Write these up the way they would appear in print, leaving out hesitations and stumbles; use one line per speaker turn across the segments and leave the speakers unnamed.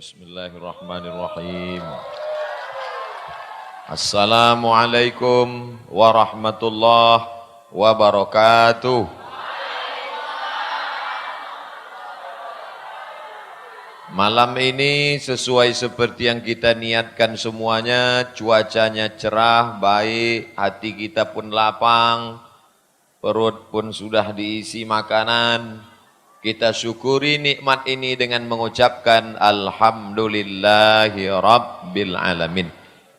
Bismillahirrahmanirrahim. Assalamualaikum warahmatullahi wabarakatuh. Malam ini sesuai seperti yang kita niatkan semuanya, cuacanya cerah, baik, hati kita pun lapang, perut pun sudah diisi makanan. Kita syukuri nikmat ini dengan mengucapkan Alhamdulillahi Rabbil Alamin.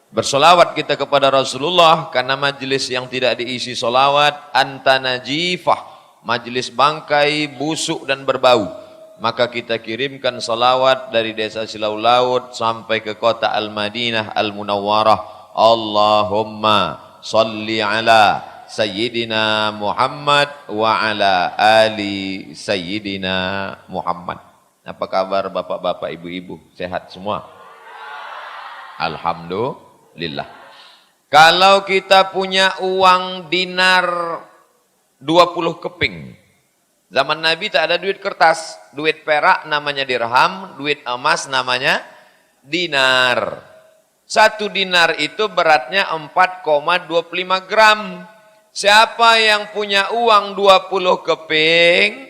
Bersolawat kita kepada Rasulullah, karena majlis yang tidak diisi solawat antanajifah, majlis bangkai, busuk dan berbau. Maka kita kirimkan salawat dari desa Silau Laut sampai ke kota Al-Madinah Al-Munawwarah. Allahumma salli ala Sayyidina Muhammad wa ala ali Sayyidina Muhammad. Apa kabar bapak-bapak, ibu-ibu? Sehat semua? Alhamdulillah. Kalau kita punya uang dinar 20 keping, zaman Nabi tak ada duit kertas, duit perak namanya dirham, duit emas namanya dinar. Satu dinar itu beratnya 4,25 gram. Siapa yang punya uang 20 keping,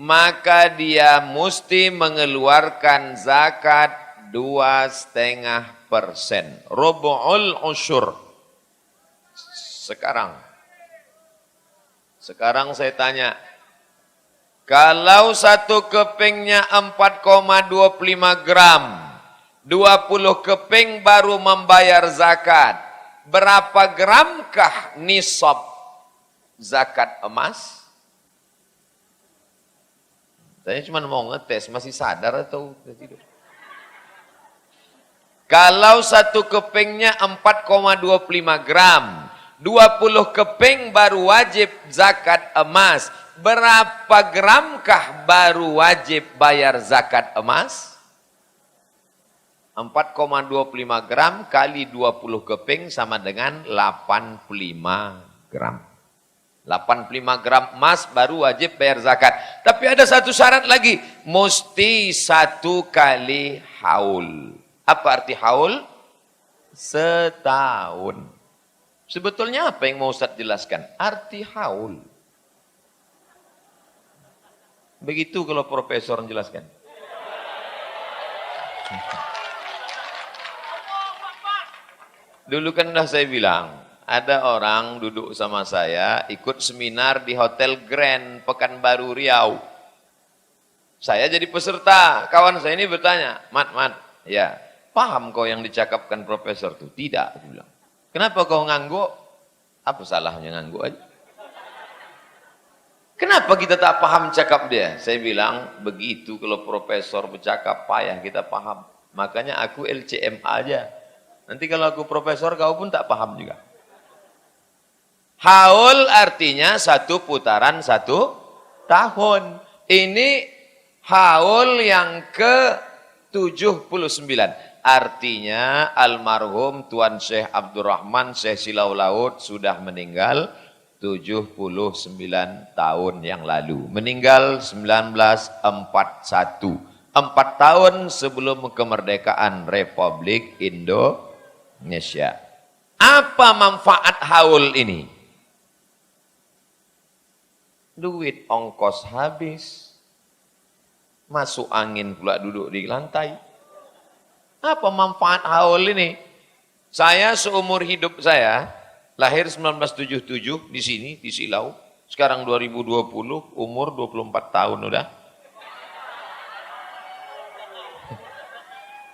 maka dia mesti mengeluarkan zakat 2,5%. Rubu'ul usyur. Sekarang saya tanya, kalau satu kepingnya 4,25 gram, 20 keping baru membayar zakat. Berapa gramkah nisab zakat emas? Saya cuma mau ngetes, masih sadar atau tidur? Kalau satu kepingnya 4,25 gram, 20 keping baru wajib zakat emas. Berapa gramkah baru wajib bayar zakat emas? 4,25 gram kali 20 keping sama dengan 85 gram. 85 gram emas baru wajib bayar zakat. Tapi ada satu syarat lagi, mesti 1 kali haul. Apa arti haul? Setahun. Sebetulnya apa yang mau Ustaz jelaskan? Arti haul. Begitu kalau profesor menjelaskan. Dulu kan sudah saya bilang, ada orang duduk sama saya, ikut seminar di Hotel Grand, Pekanbaru, Riau. Saya jadi peserta, kawan saya ini bertanya, Mat, ya, paham kau yang dicakapkan profesor itu? Tidak, aku bilang. Kenapa kau ngangguk? Apa salahnya ngangguk aja? Kenapa kita tak paham cakap dia? Saya bilang, begitu kalau profesor bercakap, payah kita paham. Makanya aku LCM aja. Nanti kalau aku profesor, kau pun tak paham juga. Haul artinya 1 putaran 1 tahun. Ini haul yang ke-79. Artinya almarhum Tuan Syekh Abdurrahman Syekh Silau Laut sudah meninggal 79 tahun yang lalu. Meninggal 1941. 4 tahun sebelum kemerdekaan Republik Indonesia. Apa manfaat haul ini? Duit ongkos habis. Masuk angin pula duduk di lantai. Apa manfaat haul ini? Saya seumur hidup saya, lahir 1977 di sini, di Silau. Sekarang 2020, umur 24 tahun udah.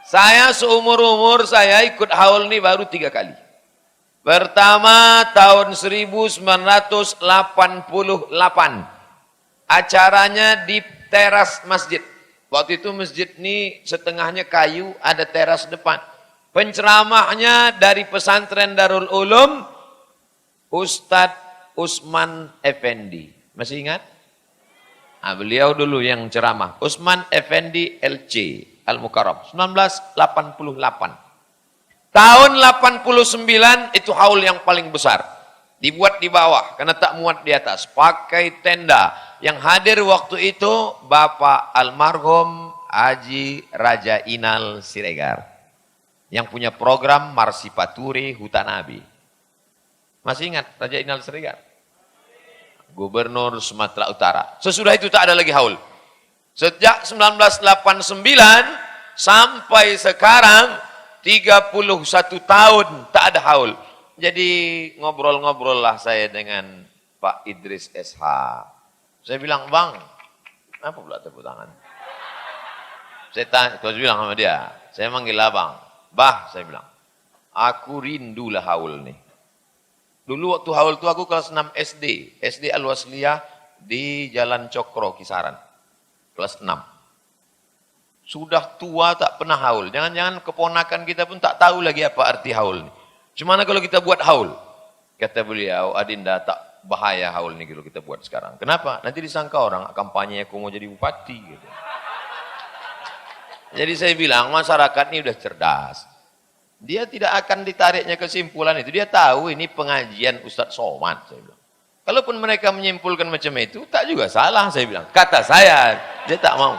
Saya seumur-umur saya ikut haul ini baru 3 kali. Pertama tahun 1988. Acaranya di teras masjid. Waktu itu masjid ini setengahnya kayu, ada teras depan. Penceramahnya dari pesantren Darul Ulum, Ustadz Usman Effendi. Masih ingat? Beliau dulu yang ceramah. Usman Effendi LC Al-Mukarram. 1988. Tahun 89 itu haul yang paling besar. Dibuat di bawah karena tak muat di atas. Pakai tenda. Yang hadir waktu itu Bapak almarhum Haji Raja Inal Siregar. Yang punya program Marsipaturi Hutan Nabi. Masih ingat Raja Inal Siregar? Gubernur Sumatera Utara. Sesudah itu tak ada lagi haul. Sejak 1989 sampai sekarang 31 tahun tak ada haul. Jadi ngobrol-ngobrol lah saya dengan Pak Idris SH. Saya bilang, Bang, apa pula tepuk tangan? Saya tanya, terus bilang sama dia, saya manggil abang. Bah, saya bilang, aku rindulah haul nih. Dulu waktu haul itu aku kelas 6 SD. SD Al-Wasliyah di Jalan Cokro, Kisaran. Kelas 6. Sudah tua tak pernah haul. Jangan-jangan keponakan kita pun tak tahu lagi apa arti haul nih. Cuma kalau kita buat haul, kata beliau, Adinda tak bahaya haul nih kalau kita buat sekarang. Kenapa? Nanti disangka orang kampanye aku mau jadi bupati. Gitu. Jadi saya bilang masyarakat ini udah cerdas. Dia tidak akan ditariknya kesimpulan itu. Dia tahu ini pengajian Ustadz Somad. Saya bilang. Kalaupun mereka menyimpulkan macam itu, tak juga salah saya bilang. Kata saya, dia tak mau.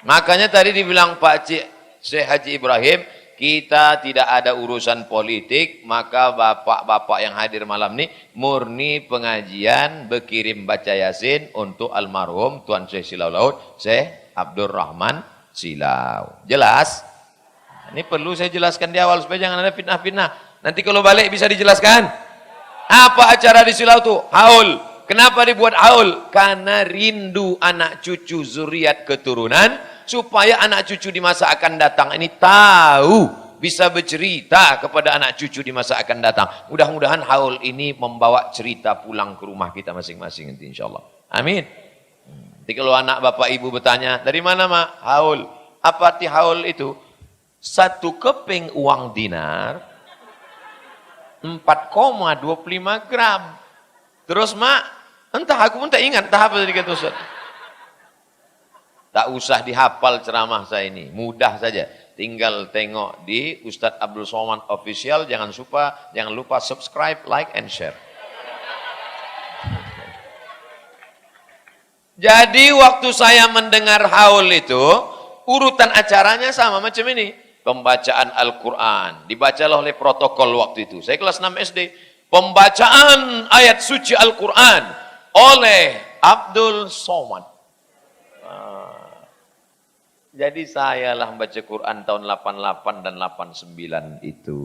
Makanya tadi dibilang Pak Cik Syekh Haji Ibrahim, kita tidak ada urusan politik, maka bapak-bapak yang hadir malam ini murni pengajian berkirim baca Yasin untuk almarhum Tuan Syekh Silau Laut, Syekh Abdurrahman Silau. Jelas? Ini perlu saya jelaskan di awal supaya jangan ada fitnah-fitnah. Nanti kalau balik bisa dijelaskan. Apa acara di Silau itu? Haul. Kenapa dibuat haul? Karena rindu anak cucu zuriat keturunan supaya anak cucu di masa akan datang ini tahu, bisa bercerita kepada anak cucu di masa akan datang. Mudah-mudahan haul ini membawa cerita pulang ke rumah kita masing-masing nanti insyaallah. Amin. Nanti kalau anak bapak ibu bertanya, dari mana mak? Haul. Apa arti haul itu? 1 keping uang dinar 4,25 gram. Terus mak, entah aku pun tak ingat entah apa tadi kata Ustaz. Tak usah dihafal ceramah saya ini, mudah saja. Tinggal tengok di Ustadz Abdul Somad Official, jangan lupa subscribe, like, and share. Jadi waktu saya mendengar haul itu, urutan acaranya sama macam ini. Pembacaan Al-Quran, dibacalah oleh protokol waktu itu. Saya kelas 6 SD. Pembacaan ayat suci Al-Quran oleh Abdul Somad. Jadi saya lah membaca Quran tahun 88 dan 89 itu.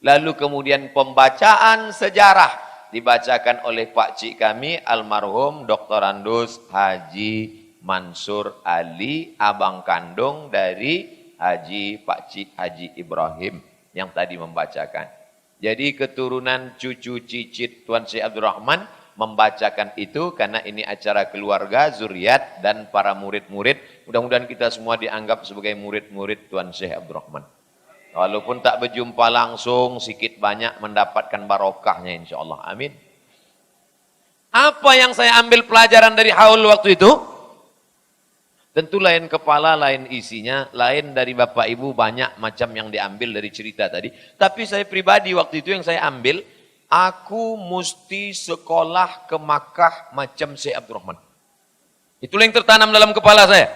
Lalu kemudian pembacaan sejarah dibacakan oleh Pak Cik kami almarhum Dr. Andus Haji Mansur Ali, abang kandung dari Pak Cik Haji Ibrahim yang tadi membacakan. Jadi keturunan cucu cicit Tuan Syekh Abdurrahman membacakan itu karena ini acara keluarga, zuriat dan para murid-murid. Mudah-mudahan kita semua dianggap sebagai murid-murid Tuan Syekh Abdurrahman. Walaupun tak berjumpa langsung, sikit banyak mendapatkan barokahnya insyaAllah. Amin. Apa yang saya ambil pelajaran dari haul waktu itu? Tentu lain kepala, lain isinya, lain dari Bapak Ibu banyak macam yang diambil dari cerita tadi. Tapi saya pribadi waktu itu yang saya ambil, aku mesti sekolah ke Makkah macam Syekh Abdurrahman. Itulah yang tertanam dalam kepala saya.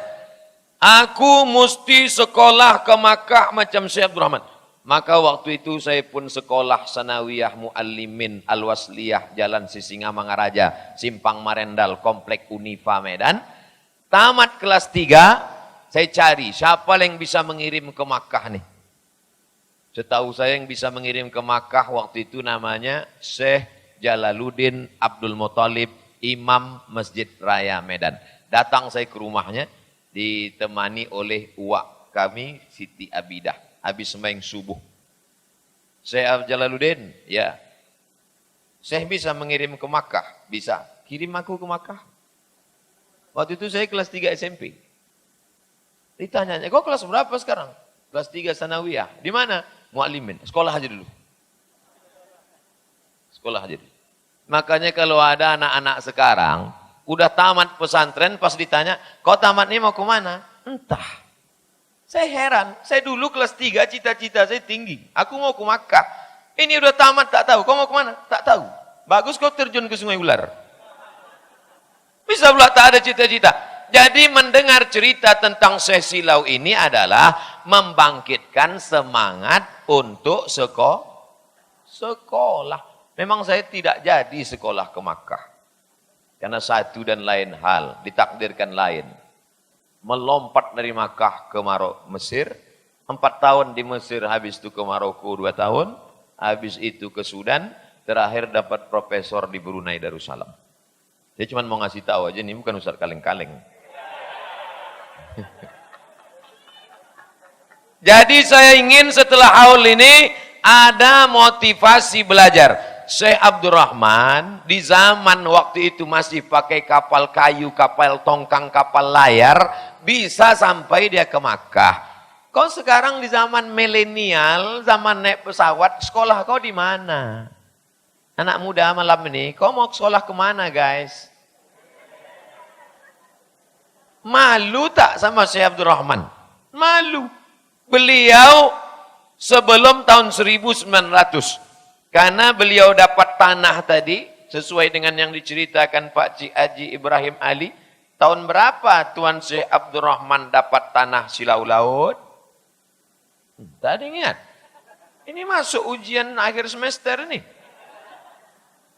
Aku mesti sekolah ke Makkah macam Syekh Abdurrahman. Maka waktu itu saya pun sekolah Sanawiyah Muallimin Al-Wasliyah Jalan Sisingamangaraja, Simpang Marendal, Komplek Unifa Medan. Tamat kelas 3, saya cari siapa yang bisa mengirim ke Makkah nih. Setahu saya yang bisa mengirim ke Makkah waktu itu namanya Syekh Jalaluddin Abdul Muthalib, Imam Masjid Raya Medan. Datang saya ke rumahnya, ditemani oleh uwak kami, Siti Abidah, habis sembahyang subuh. Syekh Jalaluddin, ya. Syekh bisa mengirim ke Makkah? Bisa. Kirim aku ke Makkah. Waktu itu saya kelas 3 SMP. Ditanya, kau kelas berapa sekarang? Kelas 3 Sanawiyah. Di mana? Muallimin. Sekolah aja dulu. Sekolah aja dulu. Makanya kalau ada anak-anak sekarang, udah tamat pesantren, pas ditanya, kau tamat ini mau ke mana? Entah. Saya heran. Saya dulu kelas 3, cita-cita saya tinggi. Aku mau ke Makkah. Ini udah tamat, tak tahu. Kau mau ke mana? Tak tahu. Bagus kau terjun ke Sungai Ular. Bisa pula tak ada cita-cita. Jadi mendengar cerita tentang Syekh Silau ini adalah membangkitkan semangat untuk sekolah. Memang saya tidak jadi sekolah ke Makkah. Karena satu dan lain hal, ditakdirkan lain. Melompat dari Makkah ke Mesir, 4 tahun di Mesir, habis itu ke Maroko 2 tahun, habis itu ke Sudan, terakhir dapat profesor di Brunei Darussalam. Dia cuma mau ngasih tahu aja, ini bukan ustaz kaleng-kaleng. Jadi saya ingin setelah haul ini ada motivasi belajar. Syekh Abdurrahman di zaman waktu itu masih pakai kapal kayu, kapal tongkang, kapal layar, bisa sampai dia ke Makkah. Kau sekarang di zaman milenial, zaman naik pesawat, sekolah kau di mana? Anak muda malam ini, kau mau sekolah kemana guys? Malu tak sama Syekh Abdurrahman? Malu. Beliau sebelum tahun 1900. Karena beliau dapat tanah tadi, sesuai dengan yang diceritakan Pak Cik Haji Ibrahim Ali. Tahun berapa Tuan Syekh Abdurrahman dapat tanah Silau Laut? Tadi ingat. Ini masuk ujian akhir semester ini.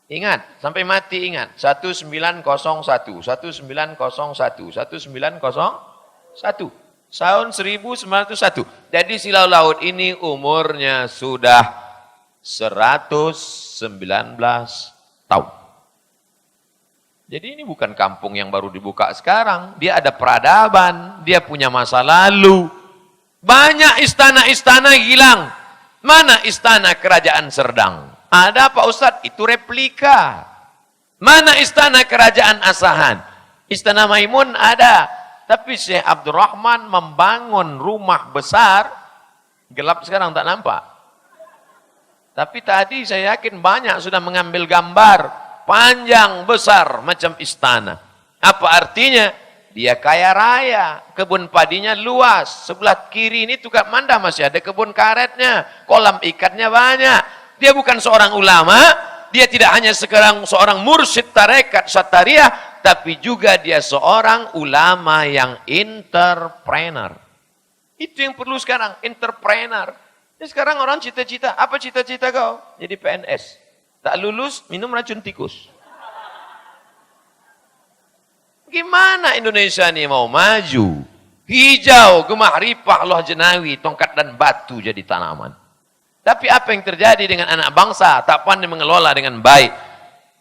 Ingat, sampai mati ingat. 1901, 1901, 1901. Tahun 1901. Jadi Silau Laut ini umurnya sudah 119 tahun. Jadi ini bukan kampung yang baru dibuka sekarang. Dia ada peradaban, dia punya masa lalu. Banyak istana-istana hilang. Mana istana kerajaan Serdang? Ada Pak Ustadz, itu replika. Mana istana kerajaan Asahan? Istana Maimun ada. Tapi Syekh Abdurrahman membangun rumah besar, gelap sekarang tak nampak. Tapi tadi saya yakin banyak sudah mengambil gambar, panjang, besar, macam istana. Apa artinya? Dia kaya raya, kebun padinya luas. Sebelah kiri ini tukar Manda masih ada kebun karetnya, kolam ikannya banyak. Dia bukan seorang ulama, dia tidak hanya sekarang seorang mursyid tarekat syatariah, tapi juga dia seorang ulama yang entrepreneur. Itu yang perlu sekarang, entrepreneur. Jadi sekarang orang cita-cita, apa cita-cita kau? Jadi PNS. Tak lulus, minum racun tikus. Gimana Indonesia ini mau maju? Hijau, gemah ripah, loh jenawi, tongkat dan batu jadi tanaman. Tapi apa yang terjadi dengan anak bangsa? Tak pandai mengelola dengan baik.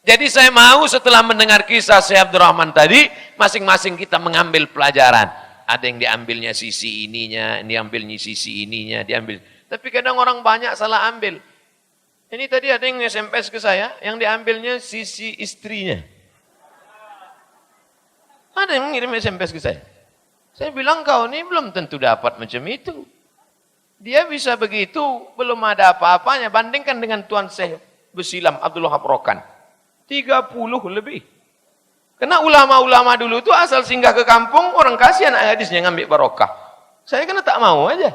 Jadi saya mau setelah mendengar kisah Syekh Abdurrahman tadi, masing-masing kita mengambil pelajaran. Ada yang diambilnya sisi ininya, ini ambilnya sisi ininya, diambil. Tapi kadang orang banyak salah ambil. Ini tadi ada yang SMS ke saya, yang diambilnya sisi istrinya. Ada yang mengirim SMS ke saya. Saya bilang kau ini belum tentu dapat macam itu. Dia bisa begitu, belum ada apa-apanya. Bandingkan dengan Tuan Syekh Besilam Abdul Wahab Rokan. 30 lebih. Karena ulama-ulama dulu itu asal singgah ke kampung, orang kasih anak gadisnya ngambil barokah. Saya kena tak mau aja.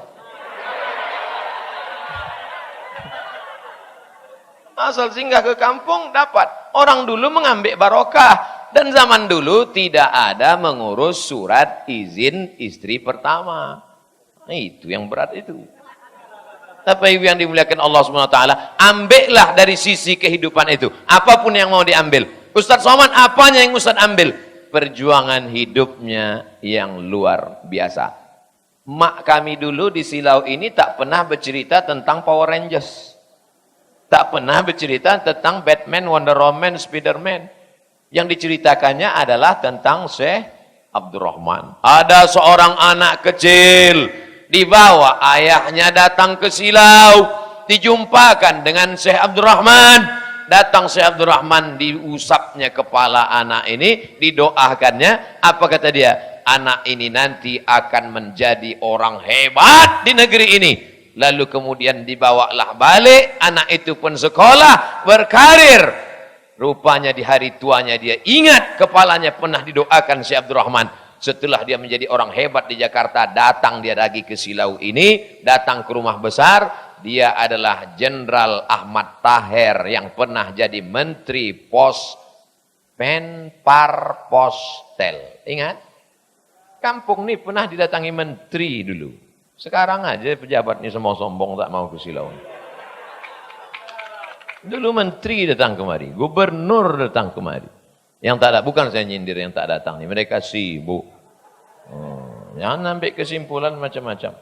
Asal singgah ke kampung dapat. Orang dulu mengambil barokah. Dan zaman dulu tidak ada mengurus surat izin istri pertama. Nah, itu yang berat itu. Tapi yang dimuliakan Allah SWT, ambillah dari sisi kehidupan itu. Apapun yang mau diambil. Ustaz Somad, apanya yang Ustaz ambil? Perjuangan hidupnya yang luar biasa. Mak kami dulu di Silau ini tak pernah bercerita tentang Power Rangers. Tak pernah bercerita tentang Batman, Wonder Woman, Spiderman. Yang diceritakannya adalah tentang Syekh Abdurrahman. Ada seorang anak kecil, dibawa ayahnya datang ke Silau, dijumpakan dengan Syekh Abdurrahman. Datang Syekh Abdurrahman, diusapnya kepala anak ini, didoakannya. Apa kata dia? Anak ini nanti akan menjadi orang hebat di negeri ini. Lalu kemudian dibawalah balik, anak itu pun sekolah, berkarir. Rupanya di hari tuanya dia ingat kepalanya pernah didoakan Syekh Abdurrahman. Setelah dia menjadi orang hebat di Jakarta, datang dia lagi ke Silau ini, datang ke rumah besar. Dia adalah Jenderal Ahmad Taher yang pernah jadi Menteri Pos Penparpostel. Ingat? Kampung ini pernah didatangi menteri dulu. Sekarang aja pejabat ini semua sombong tak mau ke Silau. Dulu menteri datang kemari, gubernur datang kemari. Yang tak ada, bukan saya nyindir yang tak datang nih, mereka sibuk. Jangan ambil kesimpulan macam-macam.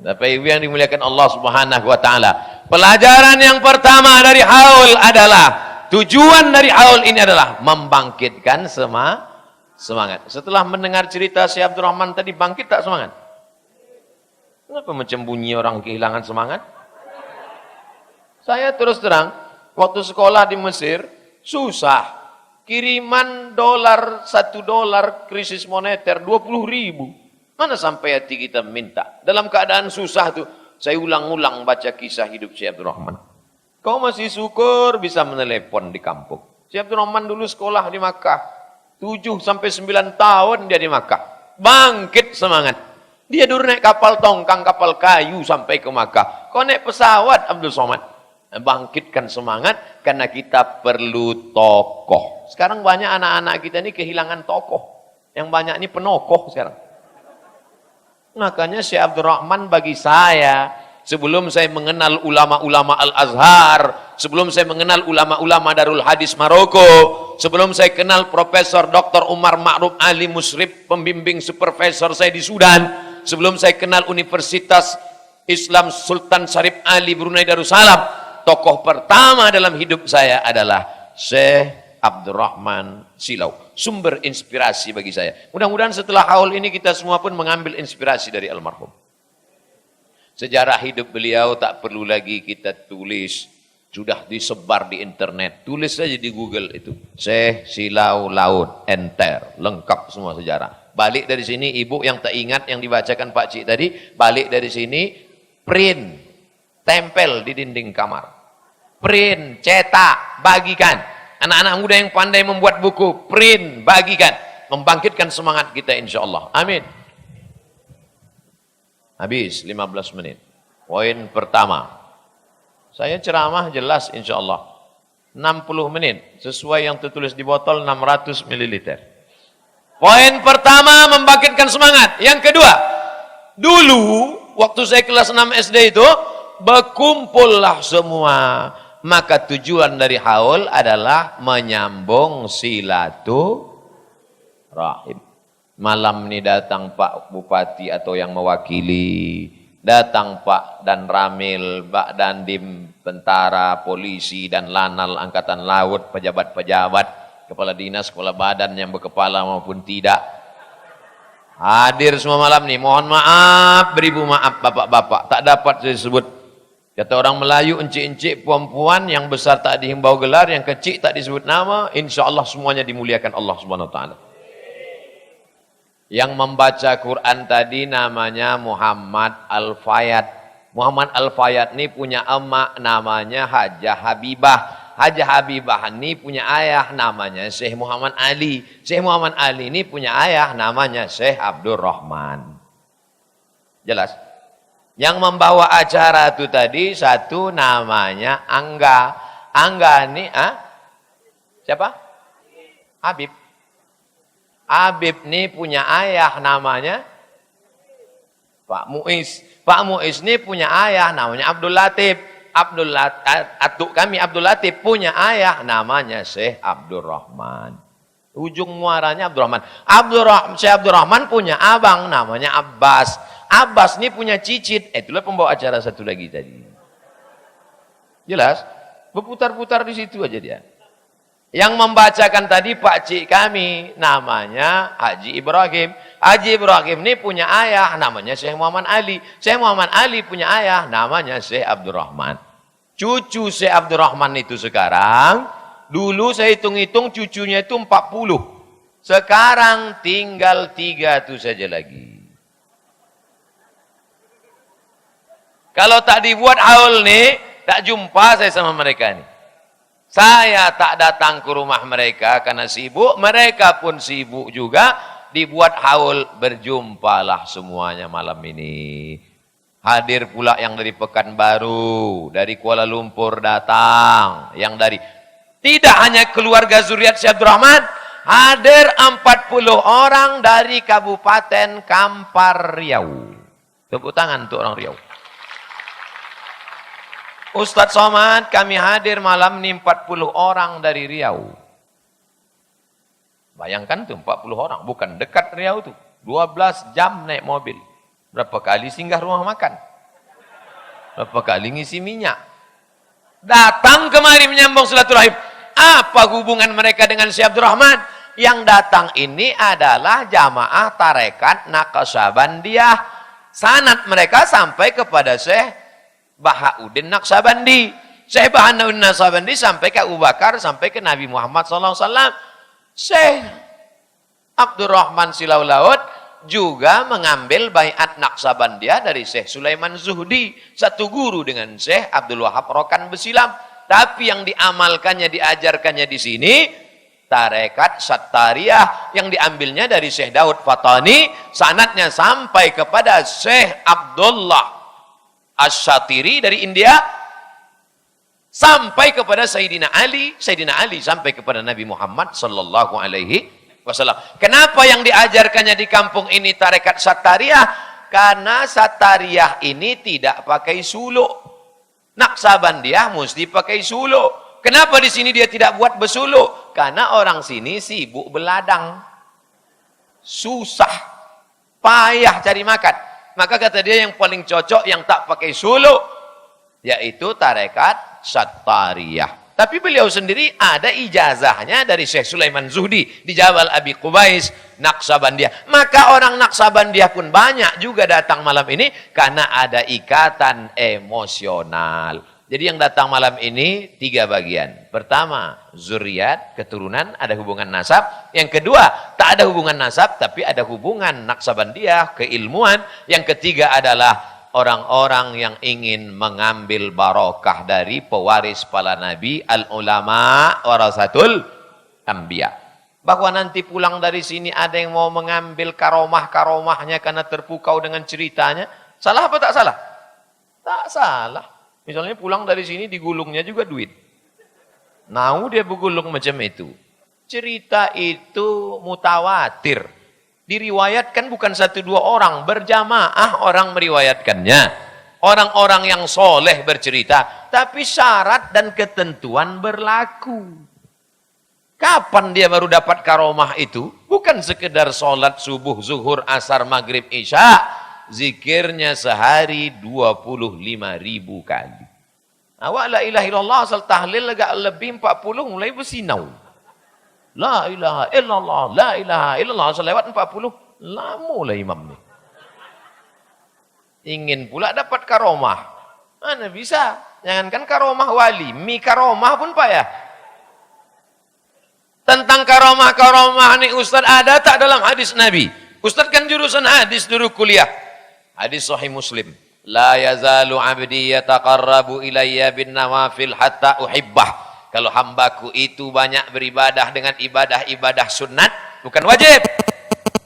Tapi yang dimuliakan Allah Subhanahu wa taala. Pelajaran yang pertama dari haul adalah tujuan dari haul ini adalah membangkitkan semangat. Setelah mendengar cerita Syekh Abdul Rahman tadi, bangkit tak semangat? Kenapa macam bunyi orang kehilangan semangat? Saya terus terang, waktu sekolah di Mesir, susah. Kiriman $1 krisis moneter 20.000. Mana sampai hati kita minta? Dalam keadaan susah tuh, saya ulang-ulang baca kisah hidup Syekh Abdul Rahman. Kau masih syukur bisa menelepon di kampung. Syekh Abdul Rahman dulu sekolah di Makkah. 7 sampai 9 tahun dia di Makkah. Bangkit semangat. Dia dulu naik kapal tongkang, kapal kayu sampai ke Makkah. Kau naik pesawat Abdul Somad. Bangkitkan semangat karena kita perlu tokoh. Sekarang banyak anak-anak kita ini kehilangan tokoh. Yang banyak ini penokoh sekarang. Makanya Syekh Abdul Rahman bagi saya, sebelum saya mengenal ulama-ulama Al-Azhar, sebelum saya mengenal ulama-ulama Darul Hadis Maroko, sebelum saya kenal Profesor Dr. Umar Ma'ruf Ali Musrib, pembimbing supervisor saya di Sudan, sebelum saya kenal Universitas Islam Sultan Syarif Ali Brunei Darussalam, tokoh pertama dalam hidup saya adalah Syekh Abdul Rahman Silau. Sumber inspirasi bagi saya. Mudah-mudahan setelah haul ini kita semua pun mengambil inspirasi dari almarhum. Sejarah hidup beliau tak perlu lagi kita tulis. Sudah disebar di internet. Tulis saja di Google itu. Syekh Silau Laut. Enter. Lengkap semua sejarah. Balik dari sini, ibu yang tak ingat yang dibacakan Pak Cik tadi. Balik dari sini, print. Tempel di dinding kamar. Print. Cetak. Bagikan. Anak-anak muda yang pandai membuat buku, print, bagikan. Membangkitkan semangat kita insya Allah. Amin. Habis 15 menit. Poin pertama. Saya ceramah jelas insya Allah. 60 menit. Sesuai yang tertulis di botol 600 ml. Poin pertama membangkitkan semangat. Yang kedua. Dulu waktu saya kelas 6 SD itu. Berkumpullah semua. Maka tujuan dari haul adalah menyambung silaturahim. Malam ini datang Pak Bupati atau yang mewakili, datang Pak Dan Ramil, Pak Dandim, tentara, polisi, dan lanal angkatan laut, pejabat-pejabat, kepala dinas, kepala badan yang berkepala maupun tidak. Hadir semua malam ini. Mohon maaf, beribu maaf bapak-bapak, tak dapat saya sebut. Kata orang Melayu, encik-encik puan-puan, yang besar tak dihimbau gelar, yang kecil tak disebut nama, insya Allah semuanya dimuliakan Allah Subhanahu Wa Taala. Yang membaca Quran tadi namanya Muhammad Al-Fayad. Muhammad Al-Fayad ini punya emak namanya Hajah Habibah. Hajah Habibah ini punya ayah namanya Syekh Muhammad Ali. Syekh Muhammad Ali ini punya ayah namanya Syekh Abdul Rahman. Jelas? Yang membawa acara itu tadi satu namanya Angga. Angga ini siapa? Habib. Habib ini punya ayah namanya Pak Muiz. Pak Muiz ini punya ayah namanya Abdul Latif. Atuk kami Abdul Latif punya ayah namanya Syekh Abdul Rahman. Ujung muaranya Abdul Rahman. Syekh Abdul Rahman punya abang namanya Abbas. Abbas ini punya cicit. Itulah pembawa acara satu lagi tadi. Jelas? Berputar-putar di situ aja dia. Yang membacakan tadi Pak Cik kami namanya Haji Ibrahim. Haji Ibrahim ini punya ayah namanya Syekh Muhammad Ali. Syekh Muhammad Ali punya ayah namanya Syekh Abdul Rahman. Cucu Syekh Abdul Rahman itu sekarang, dulu saya hitung-hitung cucunya itu 40. Sekarang tinggal 3 itu saja lagi. Kalau tak dibuat haul nih, tak jumpa saya sama mereka nih. Saya tak datang ke rumah mereka karena sibuk, mereka pun sibuk juga. Dibuat haul, berjumpalah semuanya malam ini. Hadir pula yang dari Pekanbaru, dari Kuala Lumpur datang, yang dari tidak hanya keluarga zuriat Syekh Abdul Rahman, Hadir 40 orang dari Kabupaten Kampar Riau. Tepuk tangan untuk orang Riau. Ustadz Somad, kami hadir malam ini 40 orang dari Riau. Bayangkan tuh 40 orang, bukan dekat Riau tuh. 12 jam naik mobil. Berapa kali singgah rumah makan? Berapa kali ngisi minyak? Datang kemari menyambung silaturahim. Apa hubungan mereka dengan Syekh Abdul Rahman? Yang datang ini adalah jamaah tarekat Naqsyabandiyah. Sanad mereka sampai kepada Syekh Bahauddin Naqsyabandi. Syekh Bahauddin Naqsyabandi sampai ke Abu Bakar, sampai ke Nabi Muhammad SAW. Syekh Abdul Rahman Silau Laut juga mengambil baiat Naqsyabandiyah dari Syekh Sulaiman Zuhdi, satu guru dengan Syekh Abdul Wahab Rokan Besilam. Tapi yang diamalkannya, diajarkannya di sini tarekat Sattariyah yang diambilnya dari Syekh Daud Fatani, sanadnya sampai kepada Syekh Abdullah Asy-Syatiri dari India, sampai kepada Sayyidina Ali sampai kepada Nabi Muhammad sallallahu alaihi wasallam. Kenapa yang diajarkannya di kampung ini tarekat Sattariyah? Karena Sattariyah ini tidak pakai suluk. Naqsyabandiyah mesti pakai suluk. Kenapa di sini dia tidak buat bersuluk? Karena orang sini sibuk beladang. Susah, payah cari makan. Maka kata dia yang paling cocok yang tak pakai suluk, yaitu tarekat Sattariyah. Tapi beliau sendiri ada ijazahnya dari Syekh Sulaiman Zuhdi di Jabal Abi Qubais, Naqsyabandiyah. Maka orang Naqsyabandiyah pun banyak juga datang malam ini karena ada ikatan emosional. Jadi yang datang malam ini 3 bagian. Pertama, zuriat, keturunan, ada hubungan nasab. Yang kedua, tak ada hubungan nasab, tapi ada hubungan Naqsyabandiyah, keilmuan. Yang ketiga adalah orang-orang yang ingin mengambil barokah dari pewaris para nabi, al-ulama warasatul anbiya. Bahwa nanti pulang dari sini ada yang mau mengambil karomah-karomahnya karena terpukau dengan ceritanya. Salah apa tak salah? Tak salah. Misalnya pulang dari sini digulungnya juga duit. Mau dia bergulung macam itu. Cerita itu mutawatir. Diriwayatkan bukan 1-2 orang, berjamaah orang meriwayatkannya. Orang-orang yang soleh bercerita, tapi syarat dan ketentuan berlaku. Kapan dia baru dapat karomah itu? Bukan sekedar sholat subuh, zuhur, asar, maghrib, isya. Zikirnya sehari 25.000 kali. Awak la ilaha illallah asal tahlil agak lebih 40 mulai bersinau. La ilaha illallah, la ilaha illallah. Asal lewat 40, lama lah imam ni. Ingin pula dapat karomah. Mana bisa? Jangankan karomah wali, mi karomah pun payah. Tentang karomah-karomah ni Ustaz ada tak dalam hadis Nabi? Ustaz kan jurusan hadis dulu kuliah. Hadis Sahih Muslim. La yazalu abdi yataqarrabu ilayya bin nawafil hatta uhibbah. Kalau hambaku itu banyak beribadah dengan ibadah-ibadah sunat, bukan wajib.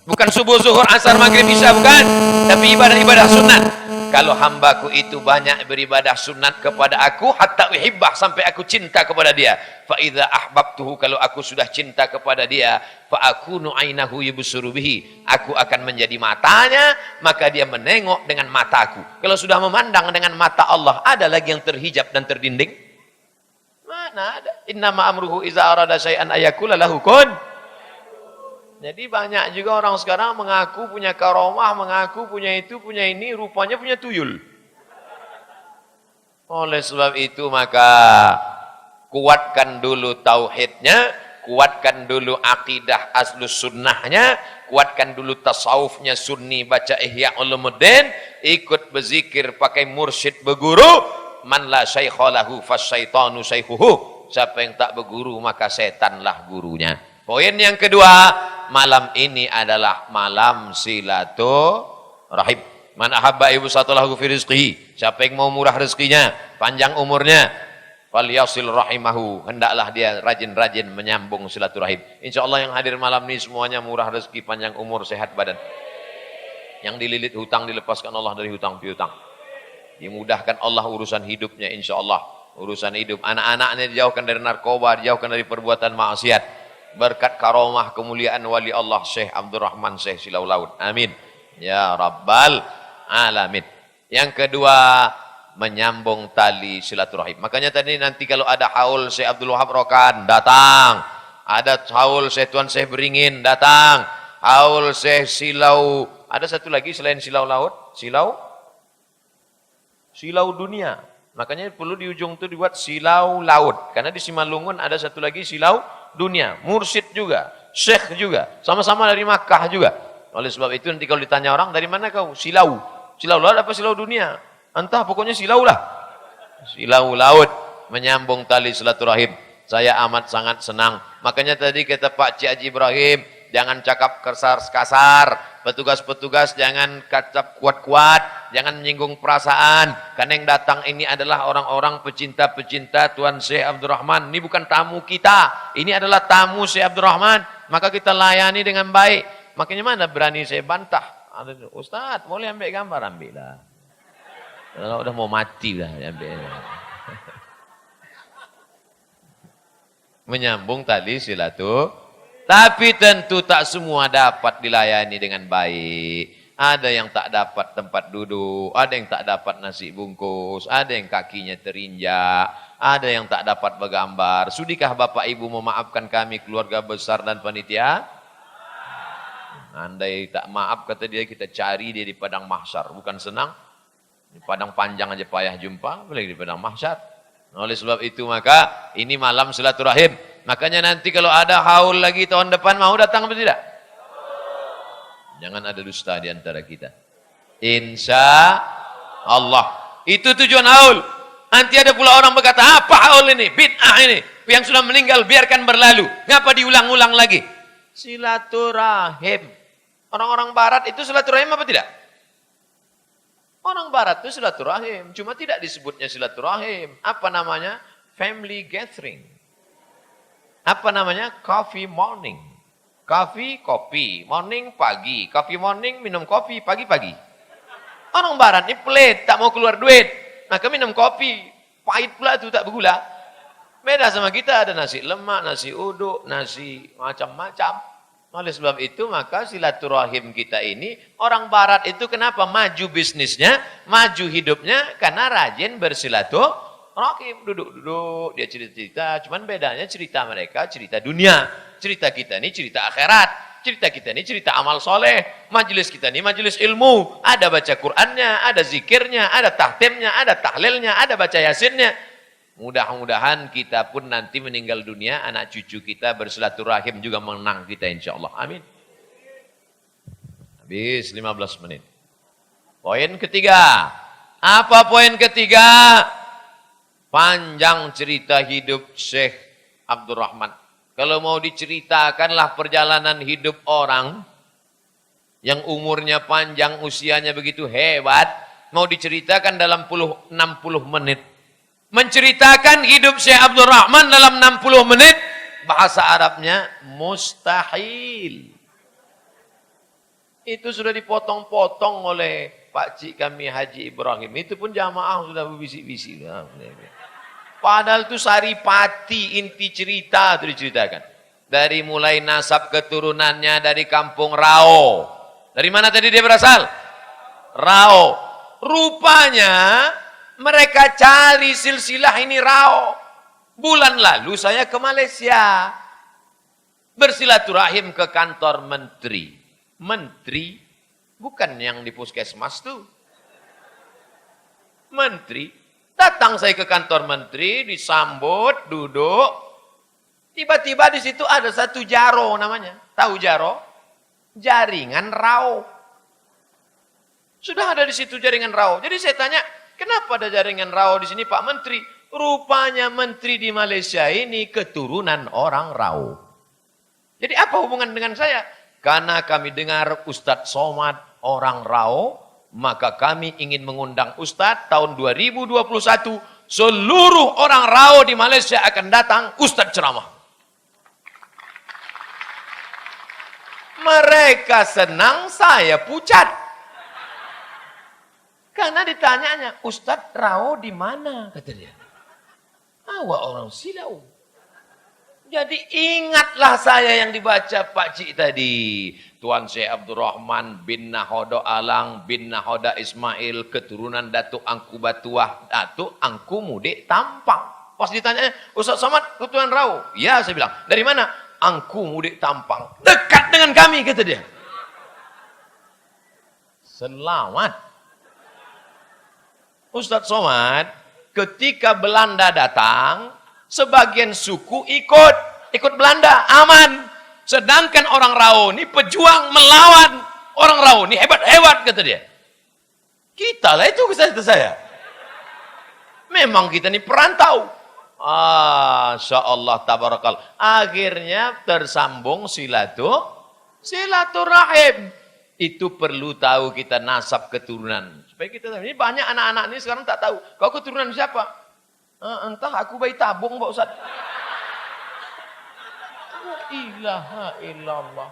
Bukan subuh, zuhur, asar, maghrib, isya, bukan. Tapi ibadah-ibadah sunat. Kalau hambaku itu banyak beribadah sunat kepada aku, hatta uhibbah, sampai aku cinta kepada dia. Fa idza ahbabtuhu, kalau aku sudah cinta kepada dia, fa akunu ainahu yubsuru bihi, aku akan menjadi matanya, maka dia menengok dengan mataku. Kalau sudah memandang dengan mata Allah, ada lagi yang terhijab dan terdinding? Mana ada? Innama amruhu iza arada syai'an ayakula lahu kun. Jadi banyak juga orang sekarang mengaku punya karomah, mengaku punya itu, punya ini, rupanya punya tuyul. Oleh sebab itu maka kuatkan dulu tauhidnya, kuatkan dulu akidah aslus sunnahnya, kuatkan dulu tasawufnya sunni, baca Ihya Ulumuddin, ikut berzikir pakai mursyid berguru. Man la syaikha lahu fasyaitanu syaikhuhu. Siapa yang tak berguru maka setanlah gurunya. Poin yang kedua, malam ini adalah malam silaturahim. Man ahabba ibsatalahu fi rizqihi. Siapa yang mau murah rezekinya, panjang umurnya, falyasil rahimahu. Hendaklah dia rajin-rajin menyambung silaturahim. Insyaallah yang hadir malam ini semuanya murah rezeki, panjang umur, sehat badan. Yang dililit hutang dilepaskan Allah dari hutang piutang. Dimudahkan Allah urusan hidupnya insyaallah. Urusan hidup anak-anaknya dijauhkan dari narkoba, dijauhkan dari perbuatan maksiat. berkat karomah kemuliaan wali Allah Syekh Abdurrahman Syekh Silau Laut. Amin. Ya Rabbal Alamin. Yang kedua, menyambung tali silaturahim. Makanya tadi nanti kalau ada haul Syekh Abdul Wahab Rokan, datang. Ada haul Syekh Tuan Syekh Beringin, datang. Haul Syekh Silau, ada satu lagi selain Silau Laut, Silau Dunia. Makanya perlu di ujung itu dibuat Silau Laut. Karena di Simalungun ada satu lagi Silau Dunia. Mursyid juga, Syekh juga. Sama-sama dari Makkah juga. Oleh sebab itu nanti kalau ditanya orang, dari mana kau? Silau. Silau Laut apa Silau Dunia? Entah, pokoknya Silau lah. Silau Laut. Menyambung tali silaturahim. Saya amat sangat senang. Makanya tadi kata Pak Cik Haji Ibrahim, jangan cakap kasar-kasar. Petugas-petugas jangan kacap kuat-kuat, jangan menyinggung perasaan. Karena yang datang ini adalah orang-orang pecinta-pecinta Tuan Syekh Abdurrahman. Ini bukan tamu kita, ini adalah tamu Syekh Abdurrahman. Maka kita layani dengan baik. Makanya mana berani saya bantah. Ustaz, boleh ambil gambar? Ambil lah. Kalau udah mau mati lah, ambil. Menyambung tali silaturahim. Tapi tentu tak semua dapat dilayani dengan baik. Ada yang tak dapat tempat duduk, ada yang tak dapat nasi bungkus, ada yang kakinya terinjak, ada yang tak dapat bergambar. Sudikah Bapak Ibu memaafkan kami keluarga besar dan panitia? Andai tak maaf kata dia, kita cari dia di padang mahsyar. Bukan senang, di padang panjang aja payah jumpa, apalagi di padang mahsyar. Oleh sebab itu maka ini malam silaturahim. Makanya nanti kalau ada haul lagi tahun depan, mau datang atau tidak? Jangan ada dusta di antara kita. Insya Allah. Itu tujuan haul. Nanti ada pula orang berkata, apa haul ini? Bid'ah ini. Yang sudah meninggal biarkan berlalu. Ngapa diulang-ulang lagi? Silaturahim. Orang-orang barat itu silaturahim apa tidak? Orang barat itu silaturahim. Cuma tidak disebutnya silaturahim. Apa namanya? Family gathering. Apa namanya? Coffee morning. Coffee, kopi. Morning, pagi. Coffee morning, minum kopi, pagi-pagi. Orang barat ini pelit, tak mau keluar duit. Maka minum kopi. Pahit pula itu, tak bergula. Beda sama kita, ada nasi lemak, nasi uduk, nasi macam-macam. Oleh sebab itu, maka silaturahim kita ini, orang barat itu kenapa maju bisnisnya, maju hidupnya, karena rajin bersilaturahim. Rahim, duduk-duduk, dia cerita-cerita, cuman bedanya cerita mereka, cerita dunia. Cerita kita ini cerita akhirat. Cerita kita ini cerita amal soleh. Majelis kita ini majelis ilmu. Ada baca Qur'annya, ada zikirnya, ada tahtimnya, ada tahlilnya, ada baca yasinnya. Mudah-mudahan kita pun nanti meninggal dunia, anak cucu kita bersilaturahim juga menang kita insyaAllah. Amin. Habis 15 menit. Poin ketiga. Apa poin ketiga? Panjang cerita hidup Syekh Abdurrahman. Kalau mau diceritakanlah perjalanan hidup orang yang umurnya panjang, usianya begitu hebat, mau diceritakan dalam 60 menit. Menceritakan hidup Syekh Abdurrahman dalam 60 menit, bahasa Arabnya mustahil. Itu sudah dipotong-potong oleh Pak Cik kami Haji Ibrahim. Itu pun jamaah sudah berbisik-bisik. Padahal itu saripati inti cerita itu diceritakan. Dari mulai nasab keturunannya dari kampung Rao. Dari mana tadi dia berasal? Rao. Rupanya mereka cari silsilah ini Rao. Bulan lalu saya ke Malaysia. Bersilaturahim ke kantor menteri. Menteri bukan yang di puskesmas tuh. Menteri. Datang saya ke kantor menteri, disambut, duduk. Tiba-tiba di situ ada satu jaro namanya. Tahu jaro? Jaringan Rao. Sudah ada di situ jaringan Rao. Jadi saya tanya, kenapa ada jaringan Rao di sini Pak Menteri? Rupanya menteri di Malaysia ini keturunan orang Rao. Jadi apa hubungan dengan saya? Karena kami dengar Ustadz Somad orang Rao, maka kami ingin mengundang Ustadz tahun 2021, seluruh orang Rao di Malaysia akan datang, Ustadz ceramah. Mereka senang, saya pucat. Karena ditanyanya, Ustadz Rao di mana? Kata dia. Awak orang Silau. Jadi ingatlah saya yang dibaca Pak Cik tadi. Tuan Syekh Abdurrahman bin Nahoda Alang bin Nahoda Ismail, keturunan Datuk Angku Batuah, Datuk Angku Mudik Tampang. Pas ditanya, Ustaz Somad, keturunan Rau. Ya, saya bilang. Dari mana? Angku Mudik Tampang. Dekat dengan kami, kata dia. Selamat. Ustaz Somad, ketika Belanda datang, sebagian suku ikut Belanda, aman. Sedangkan orang Rau ini pejuang melawan orang Rau ini hebat-hebat, kata dia. Kita lah itu, kata saya. Memang kita ini perantau. Masya Allah, tabarakal. Akhirnya tersambung silaturahim. Itu perlu tahu kita nasab keturunan. Supaya kita tahu. Ini banyak anak-anak ini sekarang tak tahu. Kau keturunan siapa? Entah, aku bayi tabung Pak Ustaz. La ilaha illallah.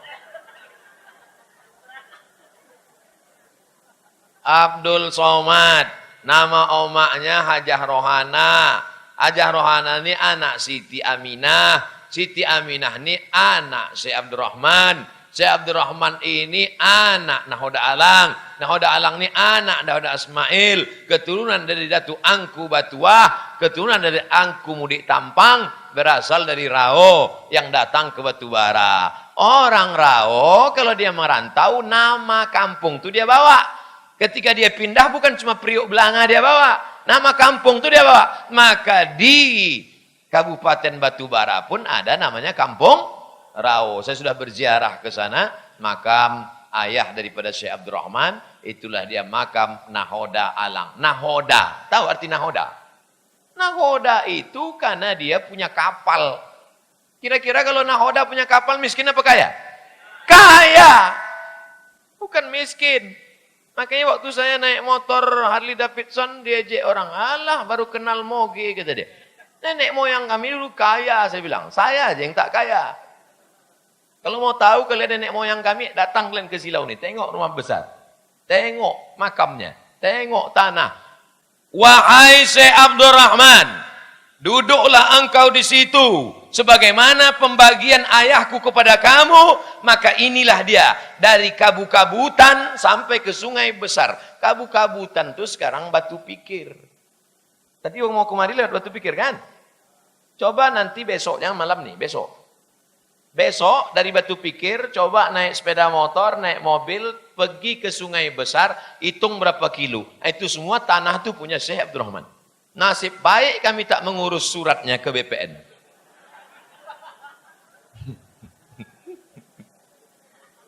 Abdul Somad, nama omaknya Hajah Rohana. Hajah Rohana ini anak Siti Aminah. Siti Aminah ini anak Syekh Abdurrahman. Syekh Abdurrahman ini anak Nahoda Alang. Nahoda Alang ini anak Nahoda Ismail. Keturunan dari Datuk Angku Batuah. Keturunan dari Angku Mudik Tampang. Berasal dari Rao yang datang ke Batubara. Orang Rao kalau dia merantau, nama kampung itu dia bawa. Ketika dia pindah bukan cuma Priok Belanga dia bawa. Nama kampung itu dia bawa. Maka di Kabupaten Batubara pun ada namanya Kampung Rao. Saya sudah berziarah ke sana, makam ayah daripada Syekh Abdurrahman, itulah dia makam Nahoda Alang. Nahoda, tahu arti Nahoda? Nahoda itu karena dia punya kapal. Kira-kira kalau Nahoda punya kapal, miskin apa kaya? Kaya! Bukan miskin. Makanya waktu saya naik motor Harley Davidson, diajak orang, alah baru kenal moge, kata dia. Nenek moyang kami dulu kaya, saya bilang. Saya aja yang tak kaya. Kalau mau tahu kalian nenek moyang kami, datang kalian ke Silau nih. Tengok rumah besar. Tengok makamnya. Tengok tanah. Wahai Syekh Abdurrahman, duduklah engkau di situ. Sebagaimana pembagian ayahku kepada kamu, maka inilah dia. Dari Kabu-Kabutan sampai ke Sungai Besar. Kabu-Kabutan itu sekarang Batu Pikir. Tadi mau kemari lewat Batu Pikir kan? Coba nanti besoknya malam nih, besok. Besok dari Batu Pikir, coba naik sepeda motor, naik mobil, pergi ke Sungai Besar, hitung berapa kilo. Itu semua tanah itu punya Syekh Abdurrahman. Nasib baik kami tak mengurus suratnya ke BPN.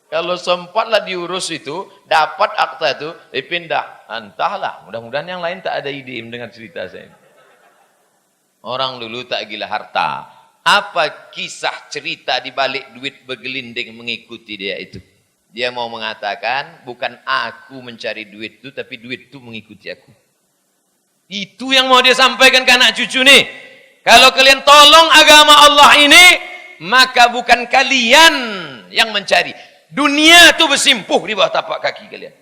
Kalau sempatlah diurus itu, dapat akta itu, dipindah. Entahlah, mudah-mudahan yang lain tak ada ide mendengar cerita saya. Orang dulu tak gila harta. Apa kisah cerita di balik duit bergelinding mengikuti dia itu? Dia mau mengatakan, bukan aku mencari duit itu, tapi duit itu mengikuti aku. Itu yang mau dia sampaikan ke anak cucu nih. Kalau kalian tolong agama Allah ini, maka bukan kalian yang mencari. Dunia itu bersimpuh di bawah tapak kaki kalian.